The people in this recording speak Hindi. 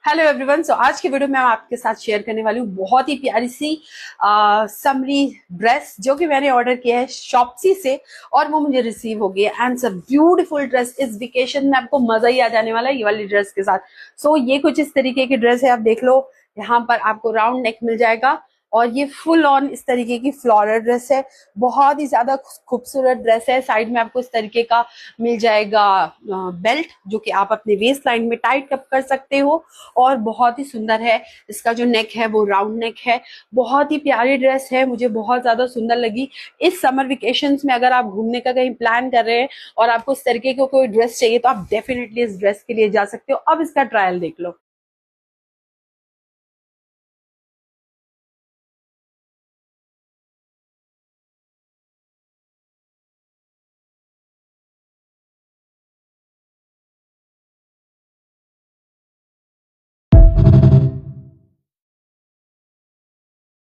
Hello everyone. सो आज के वीडियो में मैं आपके साथ शेयर करने वाली हूँ बहुत ही प्यारी सी समरी ड्रेस जो कि मैंने ऑर्डर किया है शॉप्सी से और वो मुझे रिसीव हो गई है। And a beautiful dress. इस वेकेशन में आपको मजा ही आ जाने वाला है ये वाली ड्रेस के साथ। सो ये कुछ इस तरीके की ड्रेस है, आप देख लो। यहाँ पर आपको राउंड नेक मिल जाएगा और ये फुल ऑन इस तरीके की फ्लोरल ड्रेस है। बहुत ही ज्यादा खूबसूरत ड्रेस है। साइड में आपको इस तरीके का मिल जाएगा बेल्ट जो कि आप अपने वेस्ट लाइन में टाइट अप कर सकते हो और बहुत ही सुंदर है। इसका जो नेक है वो राउंड नेक है। बहुत ही प्यारी ड्रेस है, मुझे बहुत ज्यादा सुंदर लगी। इस समर वेकेशंस में अगर आप घूमने का कहीं प्लान कर रहे हैं और आपको इस तरीके की कोई ड्रेस चाहिए तो आप डेफिनेटली इस ड्रेस के लिए जा सकते हो। अब इसका ट्रायल देख लो।